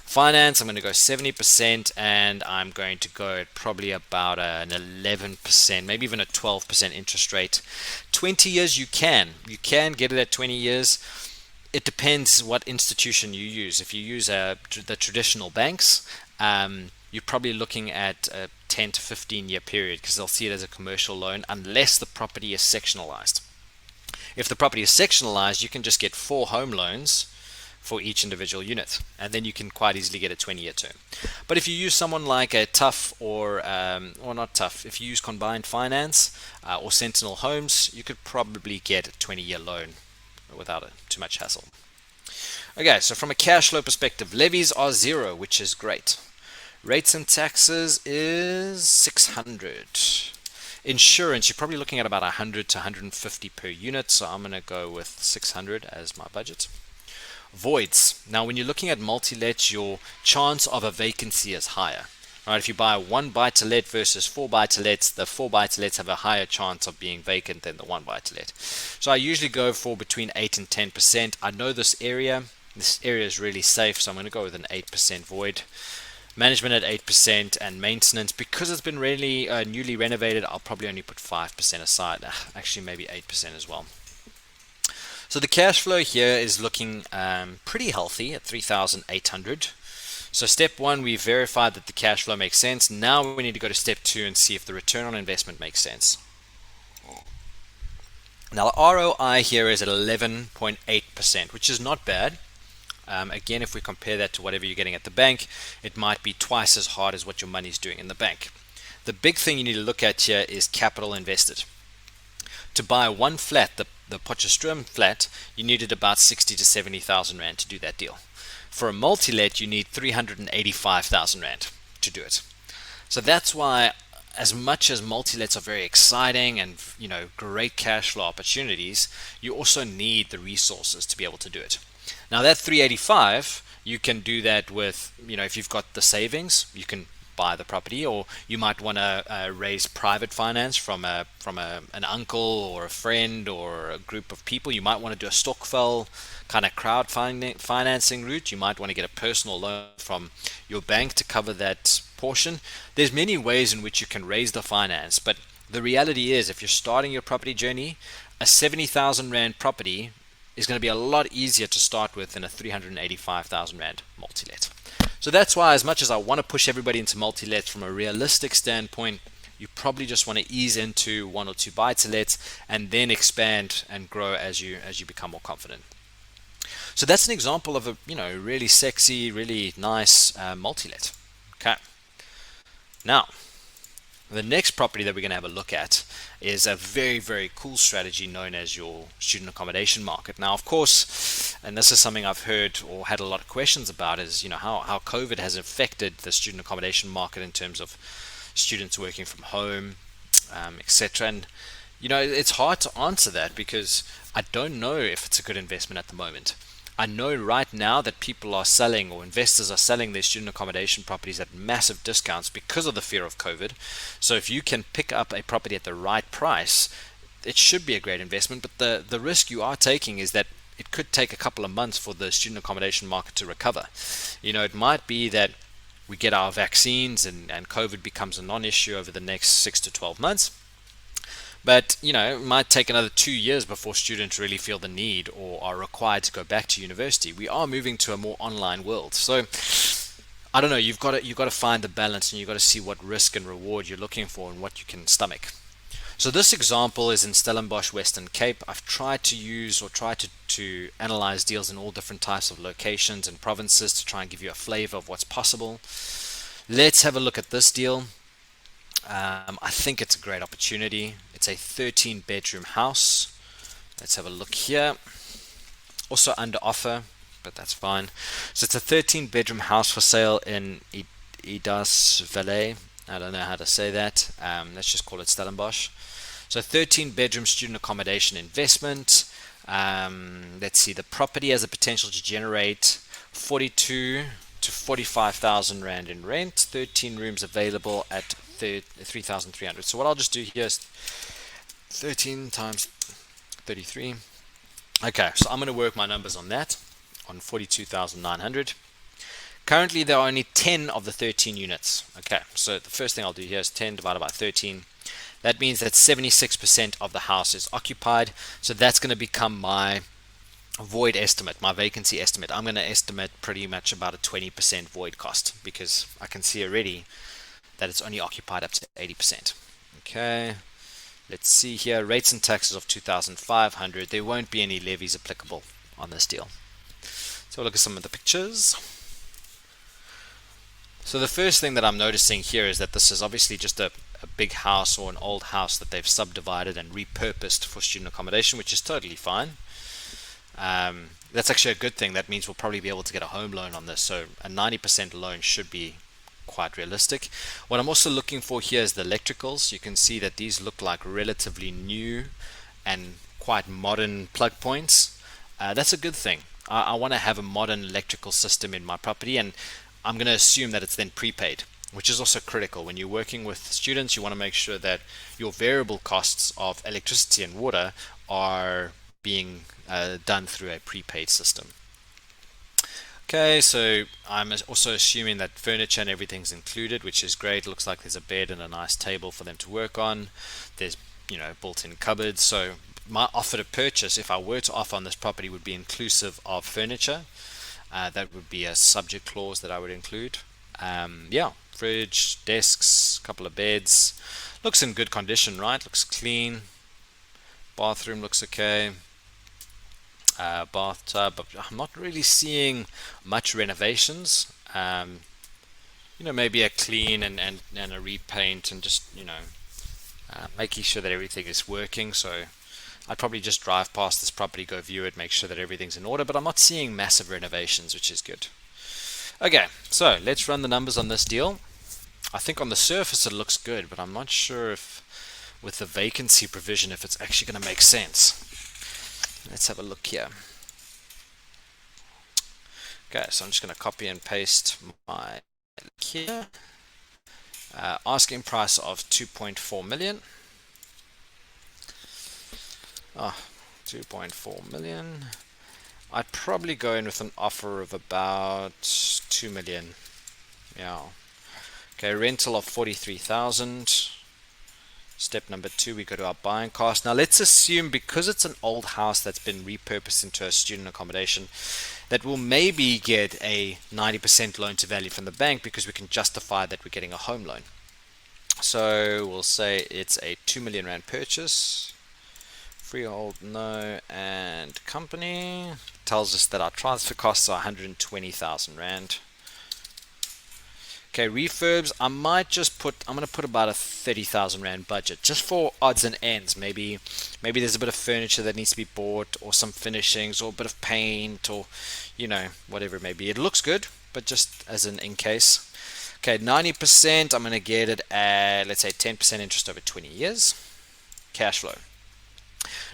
Speaker 1: Finance, I'm going to go 70%, and I'm going to go at probably about an 11%, maybe even a 12% interest rate. 20 years you can get it at 20 years. It depends what institution you use. If you use the traditional banks, you're probably looking at a 10 to 15 year period, because they'll see it as a commercial loan unless the property is sectionalized. If the property is sectionalized, you can just get 4 home loans for each individual unit, and then you can quite easily get a 20-year term. But if you use someone like a Tough or not Tough, if you use Combined Finance or Sentinel Homes, you could probably get a 20-year loan without too much hassle. Okay, so from a cash flow perspective, levies are 0, which is great. Rates and taxes is 600. Insurance, you're probably looking at about 100 to 150 per unit, so I'm going to go with 600 as my budget. Voids. Now when you're looking at multi-let, your chance of a vacancy is higher. Right, if you buy 1 buy-to-let versus 4 buy-to-lets, the 4 buy-to-lets have a higher chance of being vacant than the 1 buy-to-let. So I usually go for between 8 and 10%. I know this area is really safe, so I'm going to go with an 8% void. Management at 8%, and maintenance, because it's been really newly renovated, I'll probably only put 5% aside. Actually maybe 8% as well. So the cash flow here is looking pretty healthy at 3,800. So step 1, we verified that the cash flow makes sense. Now we need to go to step 2 and see if the return on investment makes sense. Now the ROI here is at 11.8%, which is not bad. Again, if we compare that to whatever you're getting at the bank, it might be twice as hard as what your money's doing in the bank. The big thing you need to look at here is capital invested. To buy one flat, the Potchefstroom flat, you needed about 60 to 70,000 rand to do that deal. For a multi-let, you need 385,000 rand to do it. So that's why, as much as multi-lets are very exciting and great cash flow opportunities, you also need the resources to be able to do it. Now that 385, you can do that with, if you've got the savings, you can buy the property, or you might want to raise private finance from an uncle or a friend or a group of people. You might want to do a stokvel kind of crowd financing route. You might want to get a personal loan from your bank to cover that portion. There's many ways in which you can raise the finance, but the reality is, if you're starting your property journey, a 70,000 rand property is going to be a lot easier to start with than a 385,000 rand multi-let. So that's why, as much as I want to push everybody into multi-lets, from a realistic standpoint, you probably just want to ease into 1 or 2 buy-to-lets and then expand and grow as you become more confident. So that's an example of a really sexy, really nice multi-let. Okay. Now, the next property that we're going to have a look at is a very, very cool strategy known as your student accommodation market. Now, of course, and this is something I've heard or had a lot of questions about, is how COVID has affected the student accommodation market in terms of students working from home, etc. And It's hard to answer that because I don't know if it's a good investment at the moment. I know right now that people are selling, or investors are selling, their student accommodation properties at massive discounts because of the fear of COVID. So if you can pick up a property at the right price, it should be a great investment. But the risk you are taking is that it could take a couple of months for the student accommodation market to recover. It might be that we get our vaccines and COVID becomes a non-issue over the next 6 to 12 months. But it might take another 2 years before students really feel the need or are required to go back to university. We are moving to a more online world. So I don't know, you've got to find the balance, and you've got to see what risk and reward you're looking for and what you can stomach. So this example is in Stellenbosch, Western Cape. I've tried to analyze deals in all different types of locations and provinces to try and give you a flavor of what's possible. Let's have a look at this deal. I think it's a great opportunity. It's a 13-bedroom house. Let's have a look here. Also under offer, but that's fine. So it's a 13-bedroom house for sale in Idas Valley. I don't know how to say that. Let's just call it Stellenbosch. So 13-bedroom student accommodation investment. Let's see. The property has the potential to generate 42 to 45,000 rand in rent. 13 rooms available at 3,300. So what I'll just do here is 13 times 33. Okay, so I'm going to work my numbers on that, on 42,900. Currently, there are only 10 of the 13 units. Okay, so the first thing I'll do here is 10 divided by 13. That means that 76% of the house is occupied. So that's going to become my void estimate, my vacancy estimate. I'm going to estimate pretty much about a 20% void cost because I can see already that it's only occupied up to 80%. Okay, let's see here. Rates and taxes of 2,500. There won't be any levies applicable on this deal. So look at some of the pictures. So the first thing that I'm noticing here is that this is obviously just a big house or an old house that they've subdivided and repurposed for student accommodation, which is totally fine. That's actually a good thing. That means we'll probably be able to get a home loan on this. So a 90% loan should be quite realistic. What I'm also looking for here is the electricals. You can see that these look like relatively new and quite modern plug points. That's a good thing. I want to have a modern electrical system in my property, and I'm going to assume that it's then prepaid, which is also critical. When you're working with students, you want to make sure that your variable costs of electricity and water are being done through a prepaid system. Okay, so I'm also assuming that furniture and everything's included, which is great. Looks like there's a bed and a nice table for them to work on. There's built-in cupboards. So my offer to purchase, if I were to offer on this property, would be inclusive of furniture. That would be a subject clause that I would include. Yeah, fridge, desks, couple of beds. Looks in good condition, right? Looks clean. Bathroom looks okay. Bathtub, but I'm not really seeing much renovations. Maybe a clean and a repaint and just making sure that everything is working. So I'd probably just drive past this property, go view it, make sure that everything's in order, but I'm not seeing massive renovations, which is good. Okay, so let's run the numbers on this deal. I think on the surface it looks good, but I'm not sure if with the vacancy provision if it's actually going to make sense. Let's have a look here. Okay, so I'm just going to copy and paste my here. Asking price of 2.4 million. 2.4 million. I'd probably go in with an offer of about 2 million. Yeah. Okay, rental of 43,000. Step number 2, we go to our buying cost. Now let's assume, because it's an old house that's been repurposed into a student accommodation, that we'll maybe get a 90% loan to value from the bank because we can justify that we're getting a home loan. So we'll say it's a 2 million rand purchase. Freehold, no, and company tells us that our transfer costs are 120,000 rand. Okay, refurbs, I'm going to put about a 30,000 rand budget just for odds and ends. Maybe there's a bit of furniture that needs to be bought, or some finishings, or a bit of paint, or whatever it may be. It looks good, but just as an in case. Okay, 90%, I'm going to get it at, let's say, 10% interest over 20 years. Cash flow.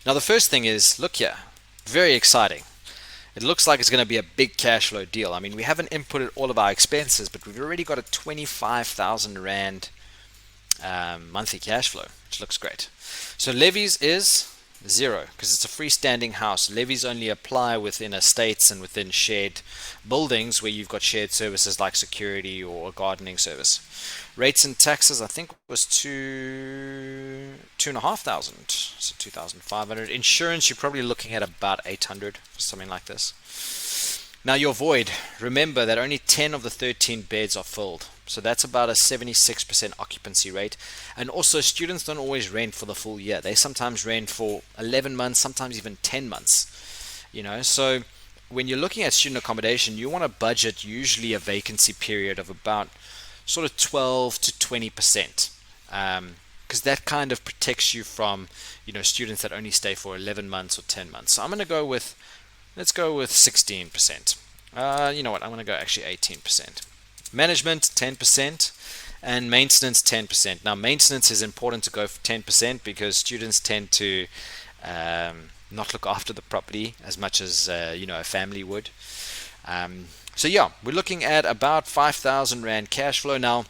Speaker 1: Now the first thing is, look here, very exciting. It looks like it's going to be a big cash flow deal. I mean, we haven't inputted all of our expenses, but we've already got a 25,000 Rand monthly cash flow, which looks great. So levies is zero because it's a freestanding house. Levies only apply within estates and within shared buildings where you've got shared services like security or a gardening service. Rates and taxes, I think, was 2,500, so 2,500. Insurance, you're probably looking at about 800 for something like this. Now your void, remember that only 10 of the 13 beds are filled. So that's about a 76% occupancy rate. And also students don't always rent for the full year. They sometimes rent for 11 months, sometimes even 10 months. So when you're looking at student accommodation, you want to budget usually a vacancy period of about sort of 12 to 20%. Because that kind of protects you from, students that only stay for 11 months or 10 months. So I'm going to go with, let's go with 16%. You know what, I'm going to go actually 18%. Management 10% and maintenance 10%. Now maintenance is important to go for 10% because students tend to not look after the property as much as a family would. So yeah, we're looking at about 5,000 Rand cash flow. Now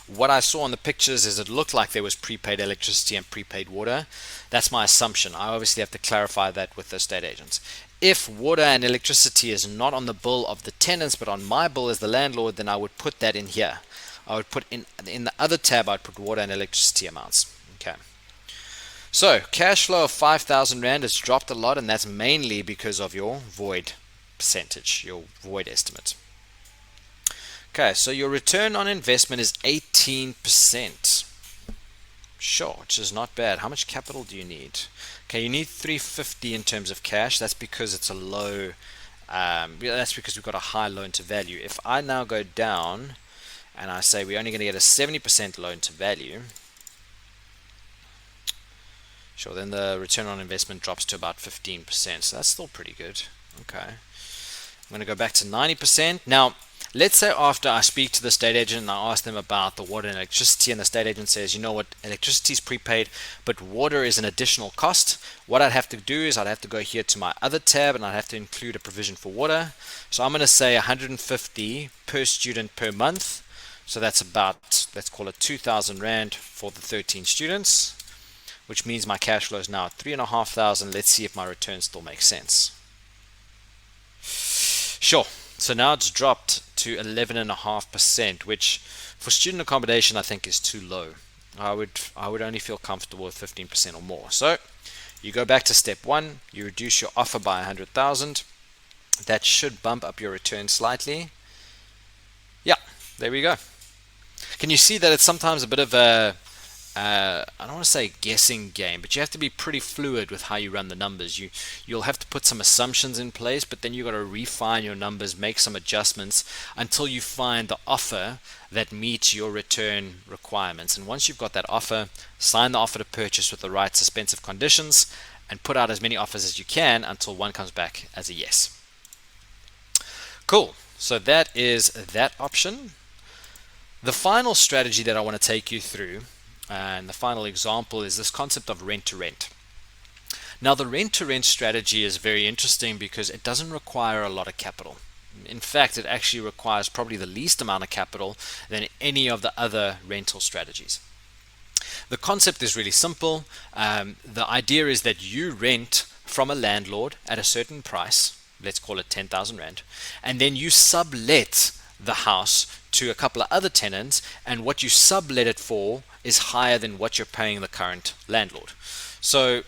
Speaker 1: what I saw on the pictures is it looked like there was prepaid electricity and prepaid water. That's my assumption. I obviously have to clarify that with the estate agents. If water and electricity is not on the bill of the tenants but on my bill as the landlord, then I would put that in here. I would put in the other tab, I'd put water and electricity amounts. Okay. So cash flow of 5,000 Rand has dropped a lot, and that's mainly because of your void percentage, your void estimate. Okay, so your return on investment is 18%. Sure, which is not bad. How much capital do you need? Okay, you need 350 in terms of cash. That's because it's a low, that's because we've got a high loan to value. If I now go down and I say we're only going to get a 70% loan to value, sure, then the return on investment drops to about 15%. So that's still pretty good. Okay, I'm going to go back to 90%. Now, let's say after I speak to the estate agent and I ask them about the water and electricity, and the estate agent says, you know what, electricity is prepaid, but water is an additional cost. What I'd have to do is I'd have to go here to my other tab and I'd have to include a provision for water. So I'm going to say 150 per student per month. So that's about, let's call it 2,000 Rand for the 13 students, which means my cash flow is now at 3,500. Let's see if my return still makes sense. Sure. So now it's dropped to 11.5%, which for student accommodation I think is too low. I would only feel comfortable with 15% or more. So you go back to step one, you reduce your offer by 100,000. That should bump up your return slightly. Yeah, there we go. Can you see that it's sometimes a bit of a I don't want to say guessing game, but you have to be pretty fluid with how you run the numbers. You'll have to put some assumptions in place, but then you've got to refine your numbers, make some adjustments until you find the offer that meets your return requirements. And once you've got that offer, sign the offer to purchase with the right suspensive conditions and put out as many offers as you can until one comes back as a yes. Cool. So that is that option. The final strategy that I want to take you through, and the final example, is this concept of rent-to-rent. Now the rent-to-rent strategy is very interesting because it doesn't require a lot of capital. In fact, it actually requires probably the least amount of capital than any of the other rental strategies. The concept is really simple. The idea is that you rent from a landlord at a certain price, let's call it 10,000 Rand, and then you sublet the house to a couple of other tenants, and what you sublet it for is higher than what you're paying the current landlord. So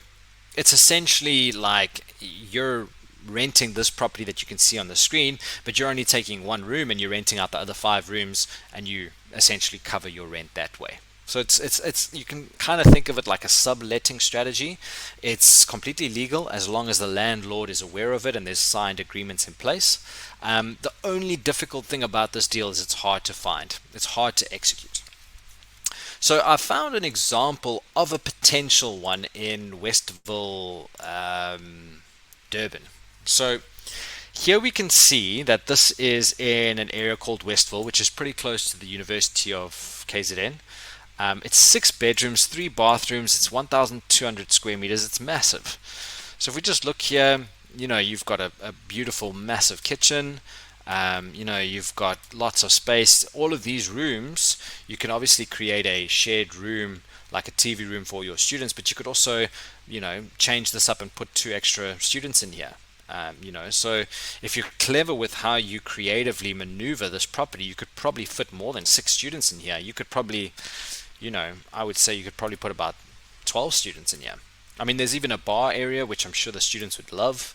Speaker 1: it's essentially like you're renting this property that you can see on the screen, but you're only taking one room and you're renting out the other 5 rooms, and you essentially cover your rent that way. So it's you can kind of think of it like a subletting strategy. It's completely legal as long as the landlord is aware of it and there's signed agreements in place. The only difficult thing about this deal is it's hard to find. It's hard to execute. So I found an example of a potential one in Westville, Durban. So here we can see that this is in an area called Westville, which is pretty close to the University of KZN. It's 6 bedrooms, 3 bathrooms. It's 1,200 square meters. It's massive. So if we just look here, you've got a beautiful, massive kitchen. You've got lots of space. All of these rooms, you can obviously create a shared room, like a TV room for your students, but you could also, change this up and put 2 extra students in here. So if you're clever with how you creatively maneuver this property, you could probably fit more than 6 students in here. You could probably, I would say you could probably put about 12 students in here. I mean, there's even a bar area, which I'm sure the students would love.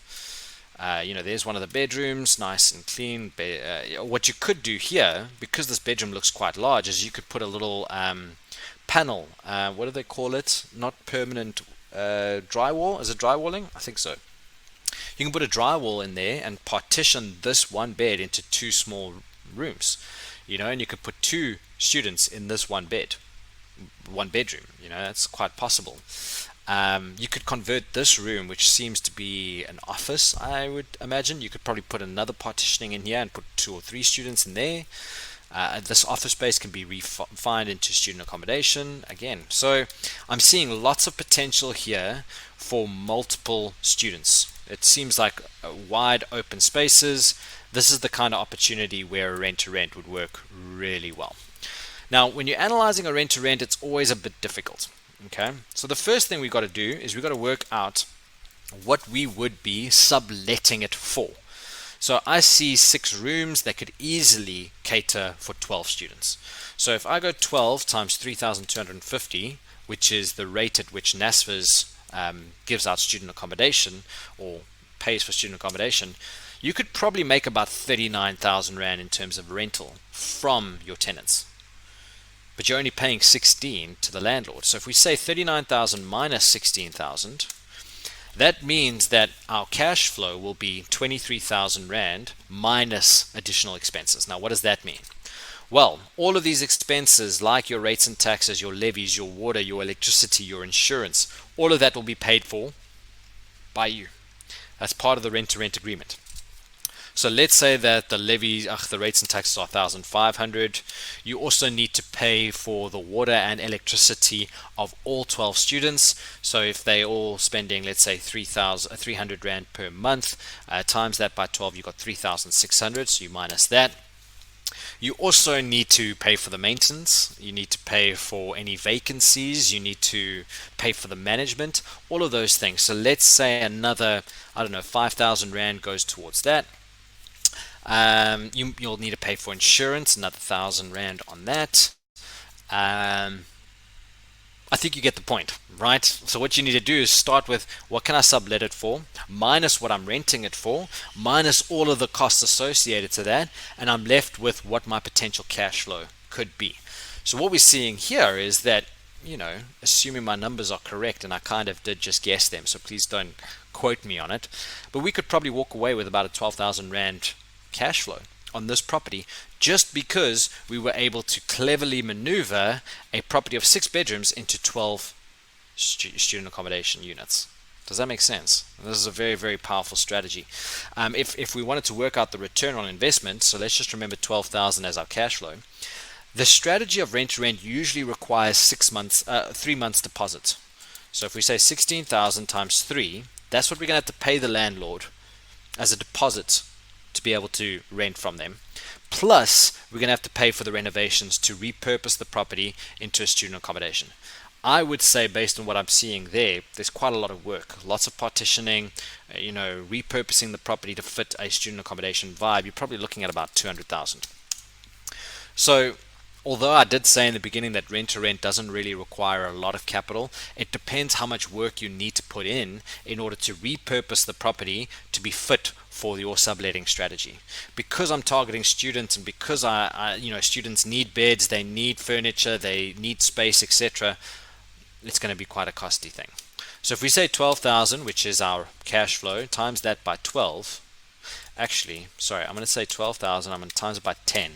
Speaker 1: There's one of the bedrooms, nice and clean. What you could do here, because this bedroom looks quite large, is you could put a little panel. What do they call it? Not permanent drywall. Is it drywalling? I think so. You can put a drywall in there and partition this one bed into 2 small rooms. And you could put 2 students in this one bedroom. That's quite possible. You could convert this room, which seems to be an office, I would imagine. You could probably put another partitioning in here and put 2 or 3 students in there. This office space can be refined into student accommodation again. So I'm seeing lots of potential here for multiple students. It seems like wide open spaces. This is the kind of opportunity where a rent-to-rent would work really well. Now, when you're analyzing a rent-to-rent, it's always a bit difficult. Okay, so the first thing we've got to do is we've got to work out what we would be subletting it for. So I see 6 rooms that could easily cater for 12 students. So if I go 12 times 3,250, which is the rate at which NSFAS gives out student accommodation or pays for student accommodation, you could probably make about 39,000 Rand in terms of rental from your tenants. But you're only paying 16 to the landlord. So if we say 39,000 minus 16,000, that means that our cash flow will be 23,000 Rand minus additional expenses. Now, what does that mean? Well, all of these expenses, like your rates and taxes, your levies, your water, your electricity, your insurance, all of that will be paid for by you. That's part of the rent-to-rent agreement. So let's say that the levies, the rates and taxes are 1,500. You also need to pay for the water and electricity of all 12 students. So if they're all spending, let's say 300 Rand per month, times that by 12, you've got 3,600. So you minus that. You also need to pay for the maintenance. You need to pay for any vacancies. You need to pay for the management, all of those things. So let's say another, 5,000 Rand goes towards that. You'll need to pay for insurance, another 1,000 Rand on that. I think you get the point, right? So what you need to do is start with what can I sublet it for, minus what I'm renting it for, minus all of the costs associated to that, and I'm left with what my potential cash flow could be. So what we're seeing here is that, assuming my numbers are correct, and I kind of did just guess them, so please don't quote me on it, but we could probably walk away with about a 12,000 Rand cash flow on this property just because we were able to cleverly maneuver a property of 6 bedrooms into 12 student accommodation units. Does that make sense? This is a very, very powerful strategy. If we wanted to work out the return on investment, so let's just remember 12,000 as our cash flow. The strategy of rent to rent usually requires 3 months deposit. So if we say 16,000 times 3, that's what we're going to have to pay the landlord as a deposit to be able to rent from them. Plus, we're going to have to pay for the renovations to repurpose the property into a student accommodation. I would say, based on what I'm seeing there's quite a lot of work, lots of partitioning, repurposing the property to fit a student accommodation vibe. You're probably looking at about 200,000. So, although I did say in the beginning that rent to rent doesn't really require a lot of capital, it depends how much work you need to put in order to repurpose the property to be fit for your subletting strategy. Because I'm targeting students, and because students need beds, they need furniture, they need space, etc., it's going to be quite a costly thing. So if we say 12,000, which is our cash flow, times that by 12, I'm going to say 12,000, I'm going to times it by 10.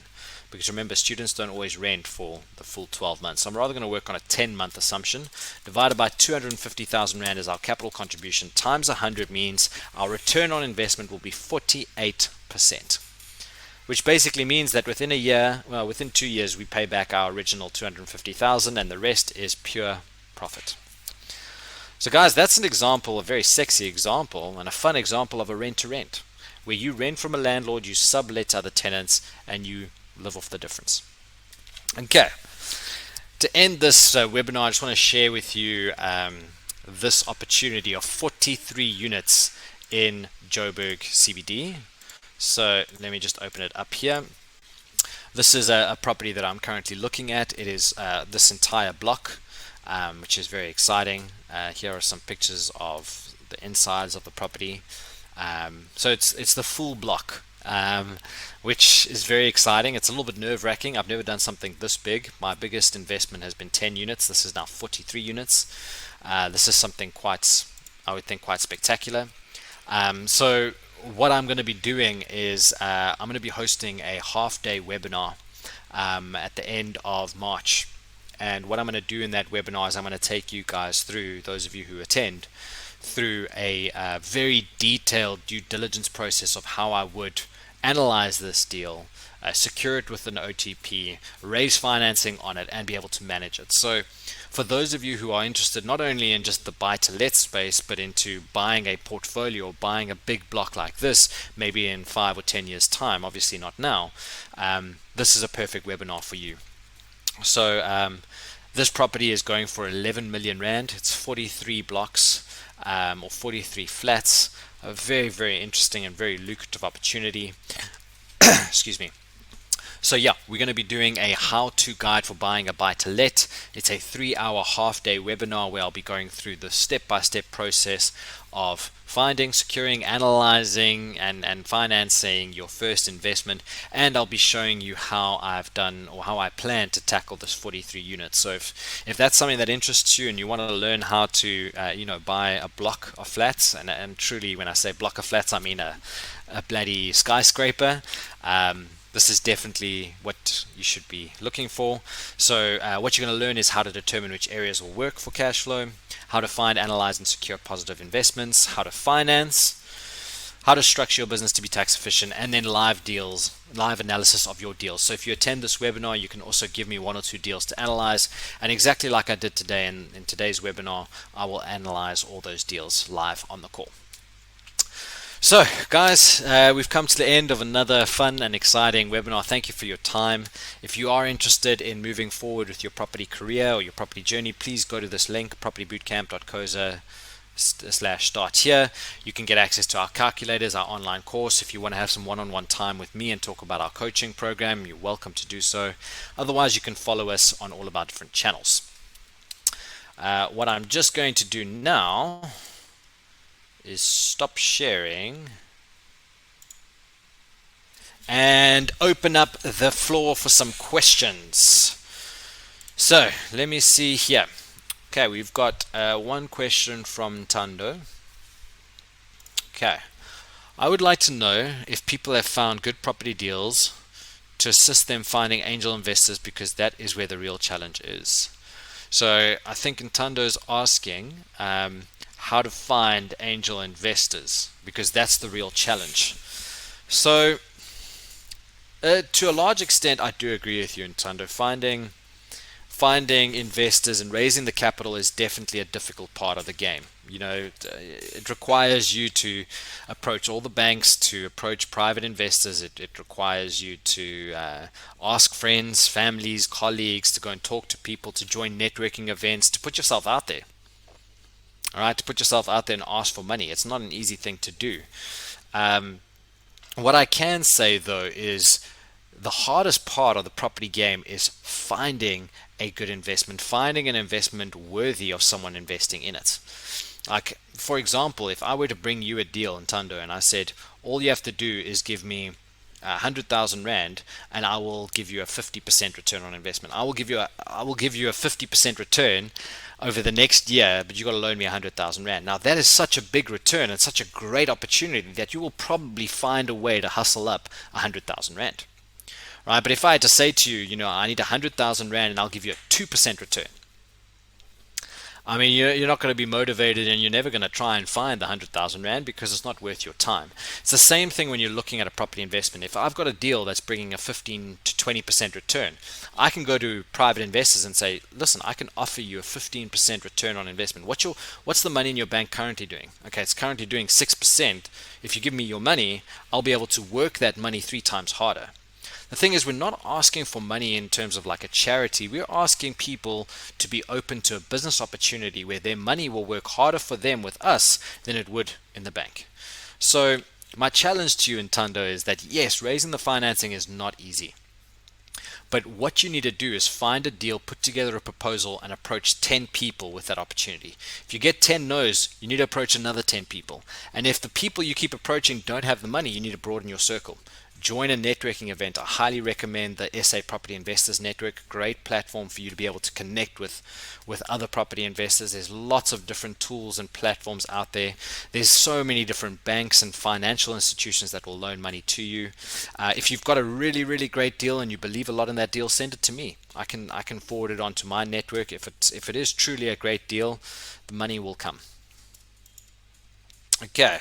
Speaker 1: Because remember, students don't always rent for the full 12 months. So I'm rather going to work on a 10-month assumption. Divided by 250,000 Rand is our capital contribution. Times 100 means our return on investment will be 48%. which basically means that within a year, well, within 2 years, we pay back our original 250,000, and the rest is pure profit. So, guys, that's an example, a very sexy example, and a fun example of a rent-to-rent, where you rent from a landlord, you sublet to other tenants, and you live off the difference. Okay. To end this webinar, I just want to share with you this opportunity of 43 units in Joburg CBD. So let me just open it up here. This is a property that I'm currently looking at. It is this entire block, which is very exciting. Here are some pictures of the insides of the property. So it's the full block, which is very exciting. It's a little bit nerve-wracking. I've never done something this big. My biggest investment has been 10 units. This is now 43 units. This is something I would think, quite spectacular. So what I'm going to be doing is I'm going to be hosting a half-day webinar at the end of March. And what I'm going to do in that webinar is I'm going to take you guys through, those of you who attend, through a very detailed due diligence process of how I would analyze this deal, secure it with an OTP, raise financing on it, and be able to manage it. So for those of you who are interested not only in just the buy-to-let space, but into buying a portfolio or buying a big block like this, maybe in 5 or 10 years' time, obviously not now, this is a perfect webinar for you. So this property is going for 11 million rand. It's 43 blocks or 43 flats. A very, very interesting and very lucrative opportunity. Excuse me. So yeah, we're going to be doing a how-to guide for buying a buy-to-let. It's a 3-hour half-day webinar where I'll be going through the step-by-step process of finding, securing, analyzing, and financing your first investment. And I'll be showing you how I've done, or how I plan to tackle this 43 units. So if that's something that interests you and you want to learn how to buy a block of flats, and truly when I say block of flats, I mean a bloody skyscraper, this is definitely what you should be looking for. So what you're going to learn is how to determine which areas will work for cash flow, how to find, analyze, and secure positive investments, how to finance, how to structure your business to be tax efficient, and then live analysis of your deals. So if you attend this webinar, you can also give me 1 or 2 deals to analyze, and exactly like I did today in today's webinar, I will analyze all those deals live on the call. So guys, we've come to the end of another fun and exciting webinar. Thank you for your time. If you are interested in moving forward with your property career or your property journey, please go to this link, propertybootcamp.co/start here. You can get access to our calculators, our online course. If you want to have some one-on-one time with me and talk about our coaching program, you're welcome to do so. Otherwise, you can follow us on all of our different channels. What I'm just going to do now is stop sharing and open up the floor for some questions. So let me see here. Okay, we've got one question from Tando. Okay, I would like to know if people have found good property deals to assist them finding angel investors, because that is where the real challenge is. So I think Ntando's asking how to find angel investors, because that's the real challenge. So to a large extent, I do agree with you, Ntando. Finding investors and raising the capital is definitely a difficult part of the game. It requires you to approach all the banks, to approach private investors. It requires you to ask friends, families, colleagues, to go and talk to people, to join networking events, to put yourself out there. All right, to put yourself out there and ask for money. It's not an easy thing to do. What I can say, though, is the hardest part of the property game is finding a good investment, finding an investment worthy of someone investing in it. Like, for example, if I were to bring you a deal, Ntando, and I said, all you have to do is give me 100,000 rand, and I will give you a 50% return on investment. I will give you a 50% return over the next year, but you got to loan me 100,000 rand. Now that is such a big return and such a great opportunity that you will probably find a way to hustle up 100,000 rand. Right? But if I had to say to you, I need 100,000 rand and I'll give you a 2% return, I mean, you're not going to be motivated and you're never going to try and find the 100,000 Rand because it's not worth your time. It's the same thing when you're looking at a property investment. If I've got a deal that's bringing a 15 to 20% return, I can go to private investors and say, listen, I can offer you a 15% return on investment. What's the money in your bank currently doing? Okay, it's currently doing 6%. If you give me your money, I'll be able to work that money 3 times harder. The thing is, we're not asking for money in terms of like a charity. We're asking people to be open to a business opportunity where their money will work harder for them with us than it would in the bank. So, my challenge to you, Ntando, is that yes, raising the financing is not easy. But what you need to do is find a deal, put together a proposal, and approach 10 people with that opportunity. If you get 10 no's, you need to approach another 10 people. And if the people you keep approaching don't have the money, you need to broaden your circle. Join a networking event. I highly recommend the SA Property Investors Network. Great platform for you to be able to connect with other property investors. There's lots of different tools and platforms out there. There's so many different banks and financial institutions that will loan money to you. If you've got a really, really great deal and you believe a lot in that deal, send it to me. I can forward it onto my network. If it is truly a great deal, the money will come. Okay.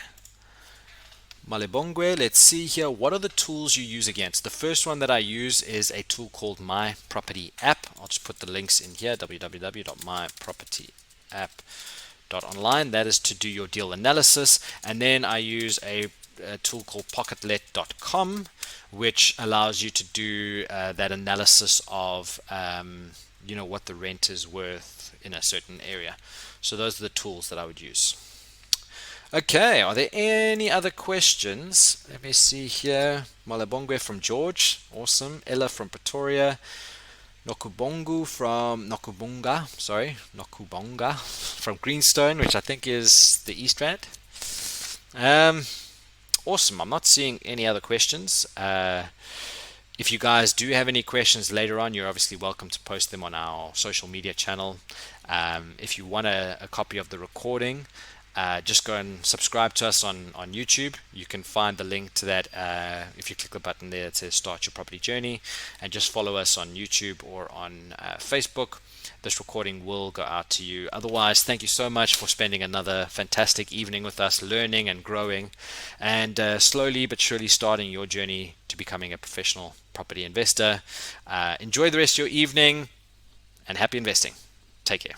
Speaker 1: Malebongwe, let's see here. What are the tools you use against? The first one that I use is a tool called myapp. I'll just put the links in here, www.myapp.online. That is to do your deal analysis. And then I use a tool called pocketlet.com, which allows you to do that analysis of what the rent is worth in a certain area. So those are the tools that I would use. Okay, are there any other questions? Let me see here. Malebongwe from George, awesome. Ella from Pretoria. Nokubonga from Greenstone, which I think is the East Rand. Awesome. I'm not seeing any other questions. If you guys do have any questions later on, you're obviously welcome to post them on our social media channel. If you want a copy of the recording, just go and subscribe to us on YouTube. You can find the link to that if you click the button there to start your property journey, and just follow us on YouTube or on Facebook. This recording will go out to you. Otherwise, thank you so much for spending another fantastic evening with us, learning and growing, and slowly but surely starting your journey to becoming a professional property investor. Enjoy the rest of your evening and happy investing. Take care.